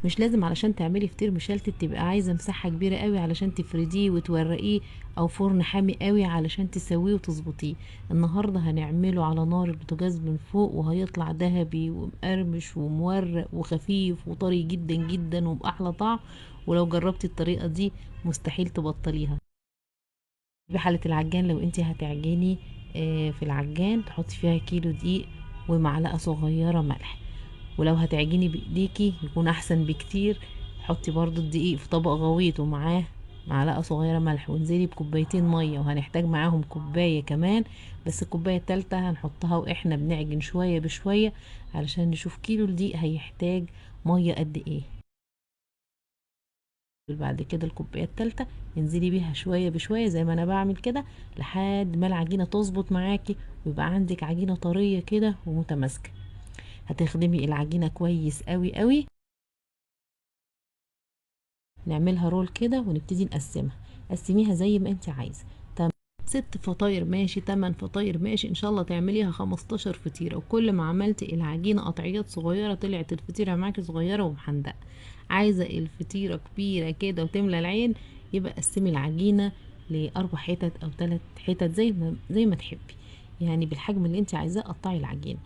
مش لازم علشان تعملي فطير مشلتت تبقى عايزه مساحه كبيره قوي علشان تفرديه وتورقيه، او فرن حامي قوي علشان تسويه وتظبطيه. النهارده هنعمله على نار البوتاجاز من فوق، وهيطلع ذهبي ومقرمش ومورق وخفيف وطري جدا جدا وبأحلى طعم. ولو جربتي الطريقه دي مستحيل تبطليها. بحلة العجان، لو انت هتعجني في العجان تحطي فيها كيلو دقيق ومعلقة صغيرة ملح. ولو هتعجني بايديكي يكون احسن بكتير. حطي برضو الدقيق في طبق غويط ومعاه معلقة صغيرة ملح، وانزلي بكوبايتين مية، وهنحتاج معاهم كوباية كمان. بس الكوباية التالتة هنحطها واحنا بنعجن شوية بشوية، علشان نشوف كيلو الدقيق هيحتاج مية قد ايه. بعد كده الكوبايه التالتة انزلي بيها شويه بشويه زي ما انا بعمل كده، لحد ما العجينه تظبط معاكي ويبقى عندك عجينه طريه كده ومتماسكه. هتخدمي العجينه كويس قوي قوي. نعملها رول كده ونبتدي نقسمها. قسميها زي ما انت عايزه. تمام. 6 فطاير ماشي، 8 فطاير ماشي، ان شاء الله تعمليها 15 فطيره. وكل ما عملتي العجينه قطعيات صغيره طلعت الفطيره معاكي صغيره ومحندقه. عايزه الفطيره كبيره كده وتملى العين، يبقى قسمي العجينه ل4 حتت او 3 حتت زي ما تحبي. يعني بالحجم اللي انت عايزاه قطعي العجينه.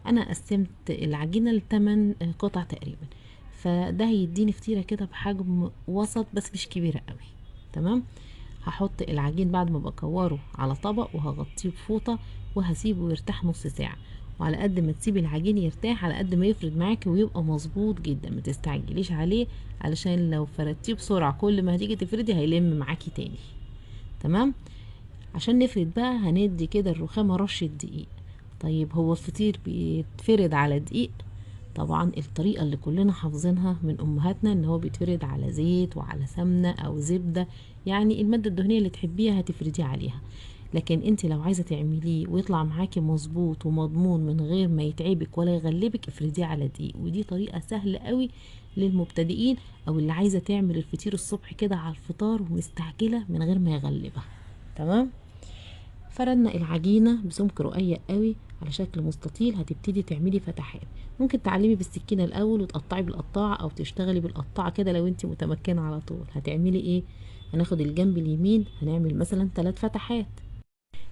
انا قسمت العجينه ل8 قطع تقريبا، فده هيديني فطيرة كده بحجم وسط بس مش كبيرة قوي. تمام. هحط العجين بعد ما بكوره على طبق وهغطيه بفوطة، وهسيبه يرتاح نص ساعة. وعلى قد ما تسيبي العجين يرتاح على قد ما يفرد معاكي ويبقى مظبوط جدا. ما تستعجليش عليه، علشان لو فردتيه بسرعة كل ما هتيجي تفردي هيلم معاكي تاني. تمام. عشان نفرد بقى هندي كده الرخامة رشة دقيق. طيب هو الفطير بيتفرد على دقيق؟ طبعا الطريقة اللي كلنا حافظينها من امهاتنا ان هو بيتفرد على زيت وعلى سمنة او زبدة. يعني المادة الدهنية اللي تحبيها هتفرديه عليها. لكن انت لو عايزة تعمليه ويطلع معاكي مظبوط ومضمون من غير ما يتعبك ولا يغلبك، افرديه على دقيق. ودي طريقة سهلة قوي للمبتدئين، او اللي عايزة تعمل الفطير الصبح كده على الفطار ومستعجلة من غير ما يغلبها. تمام. فردنا العجينة بسمك رقيق قوي على شكل مستطيل. هتبتدي تعملي فتحات. ممكن تعلمي بالسكينة الاول وتقطعي بالقطاعة، او تشتغلي بالقطاعة كده لو انت متمكنة على طول. هتعملي ايه؟ هناخد الجنب اليمين هنعمل مثلا 3 فتحات،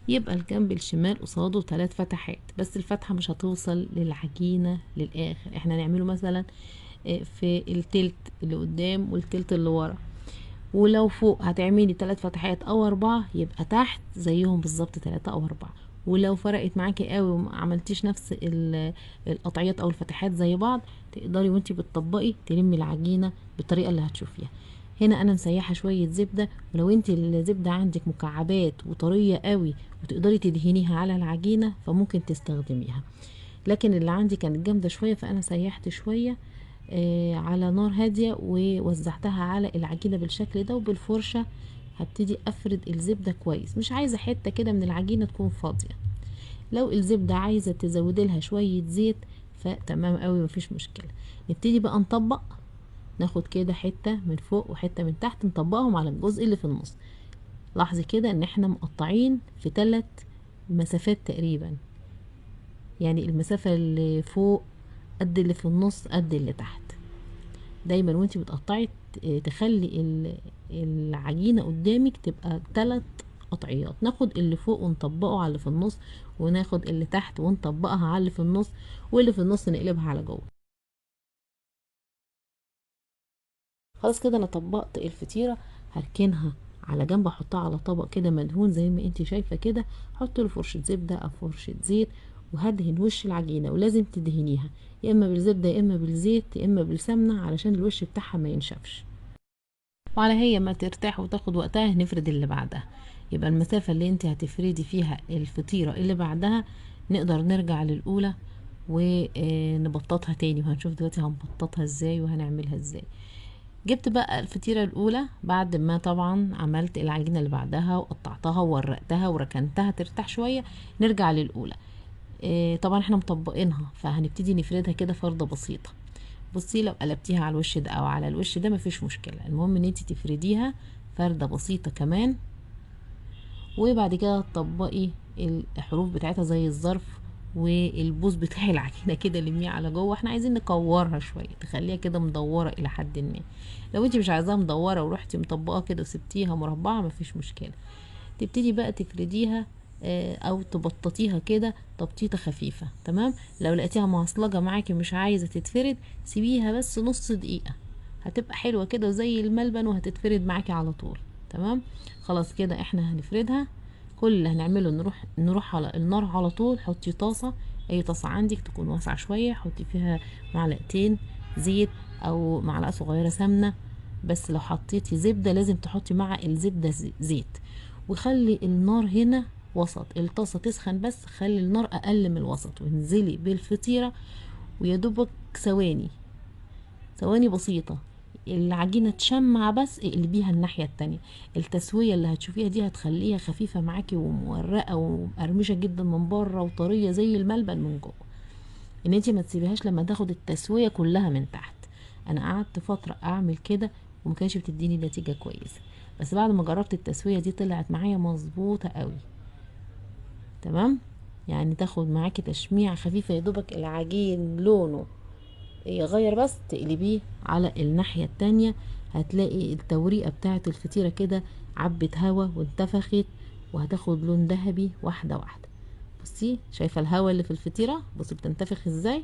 يبقى الجنب الشمال قصاده 3 فتحات. بس الفتحة مش هتوصل للعجينة للاخر. احنا نعمله مثلا في التلت اللي قدام والتلت اللي ورا. ولو فوق هتعملي 3 فتحات او 4، يبقى تحت زيهم بالظبط 3 او 4. ولو فرقت معاكي قوي وما عملتيش نفس القطعيات او الفتحات زي بعض، تقدري وانتي بتطبقي تلمي العجينة بالطريقة اللي هتشوفيها. هنا انا مسيحة شوية زبدة، ولو انتي الزبدة عندك مكعبات وطرية قوي وتقدري تدهنيها على العجينة فممكن تستخدميها. لكن اللي عندي كانت جامدة شوية فانا سيحت شوية على نار هادية ووزعتها على العجينة بالشكل ده. وبالفرشة هبتدي افرد الزبدة كويس. مش عايزة حتة كده من العجينة تكون فاضية. لو الزبدة عايزة تزودي لها شوية زيت فتمام قوي مفيش مشكلة. نبتدي بقى نطبق. ناخد كده حتة من فوق وحتة من تحت نطبقهم على الجزء اللي في النص. لاحظي كده ان احنا مقطعين في 3 مسافات تقريبا. يعني المسافة اللي فوق قد اللي في النص قد اللي تحت. دايما وانتي بتقطعي تخلي العجينة قدامك تبقى 3 قطعيات. ناخد اللي فوق ونطبقه على اللي في النص، وناخد اللي تحت ونطبقها على اللي في النص، واللي في النص نقلبها على جوه. خلاص كده انا طبقت الفطيرة. هركنها على جنب، احطها على طبق كده مدهون زي ما انتي شايفة كده. احط له فرشة زبدة او فرشة زيت، وهدهن وش العجينة. ولازم تدهنيها يا اما بالزبدة يا اما بالزيت يا اما بالسمنة علشان الوش بتاعها ما ينشفش. وعلى هي ما ترتاح وتاخد وقتها نفرد اللي بعدها. يبقى المسافة اللي انت هتفردي فيها الفطيرة اللي بعدها نقدر نرجع للأولى ونبططها تاني. وهنشوف دلوقتي هنبططها ازاي وهنعملها ازاي. جبت بقى الفطيرة الأولى بعد ما طبعا عملت العجينة اللي بعدها وقطعتها وورقتها وركنتها ترتاح شوية. نرجع للأولى. طبعا احنا مطبقينها فهنبتدي نفردها كده فردة بسيطة. بصي لو قلبتيها على الوش ده او على الوش ده مفيش مشكلة. المهم ان انت تفرديها فردة بسيطة كمان. وبعد كده تطبقي الحروف بتاعتها زي الظرف والبوز بتاع العجينه كده لميه على جوه. احنا عايزين نكورها شويه، تخليها كده مدوره الى حد ما. لو انت مش عايزاها مدوره ورحتي مطبقه كده وسبتيها مربعه مفيش مشكله. تبتدي بقى تفرديها او تبططيها كده تبطيطه خفيفه. تمام. لو لقيتيها معصلجه معاكي مش عايزه تتفرد، سيبيها بس نص دقيقه، هتبقى حلوه كده زي الملبن وهتتفرد معاكي على طول. تمام. خلاص كده احنا هنفردها. كل اللي هنعمله نروح على النار على طول. حطي طاسه، اي طاسه عندك تكون واسعه شويه، حطي فيها معلقتين زيت او معلقه صغيره سمنه. بس لو حطيتي زبده لازم تحطي مع الزبده زيت. وخلي النار هنا وسط، الطاسه تسخن بس خلي النار اقل من الوسط، وانزلي بالفطيره ويدوبك ثواني بسيطه العجينه تشمع بس اقلبيها الناحيه التانية. التسويه اللي هتشوفيها دي هتخليها خفيفه معاكي ومورقه ومقرمشه جدا من بره وطريه زي الملبن من جوه. ان انتي ما تسيبيهاش لما تاخد التسويه كلها من تحت. انا قعدت فتره اعمل كده وما كانش بتديني نتيجه كويسه، بس بعد ما جربت التسويه دي طلعت معايا مظبوطه قوي. تمام. يعني تاخد معاكي تشميع خفيفه يا دوبك العجين لونه يغير بس تقلبيه على الناحيه التانية. هتلاقي التوريقه بتاعه الفطيره كده عبت هوا وانتفخت، وهتاخد لون ذهبي واحده واحده. بصي شايفه الهوا اللي في الفطيره؟ بصي بتنتفخ ازاي.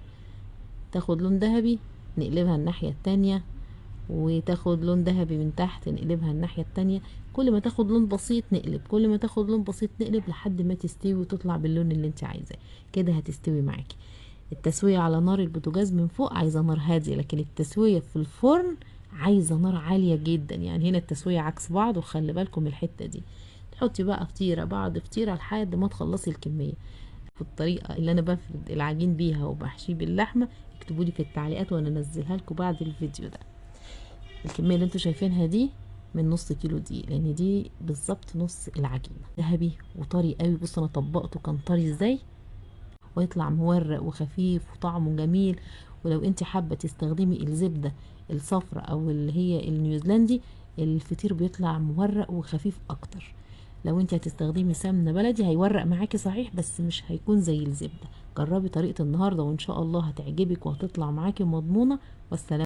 تاخد لون ذهبي نقلبها الناحية التانية، وتاخد لون ذهبي من تحت نقلبها الناحية التانية. كل ما تاخد لون بسيط نقلب، كل ما تاخد لون بسيط نقلب لحد ما تستوي وتطلع باللون اللي انت عايزاه. كده هتستوي معاكي. التسوية على نار البوتاجاز من فوق عايزة نار هادية، لكن التسوية في الفرن عايزة نار عالية جدا. يعني هنا التسوية عكس بعض، وخلي بالكم الحتة دي. تحطي بقى فطيرة بعد فطيرة لحد ما تخلصي الكمية. في الطريقة اللي انا بفرد العجين بيها وبحشيه باللحمة اكتبوا لي في التعليقات وانا انزلها لكم بعد الفيديو ده. الكمية اللي انتوا شايفينها دي من نص كيلو دقيق، لان دي بالظبط نص العجينة. ذهبي وطري قوي. بص انا طبقته كان طري ازاي، ويطلع مورق وخفيف وطعمه جميل. ولو انت حابة تستخدمي الزبدة الصفراء او اللي هي النيوزيلندي، الفطير بيطلع مورق وخفيف اكتر. لو انت هتستخدمي سمنة بلدي هيورق معاكي صحيح، بس مش هيكون زي الزبدة. جربي طريقة النهاردة وان شاء الله هتعجبك وهتطلع معاكي مضمونة. والسلام.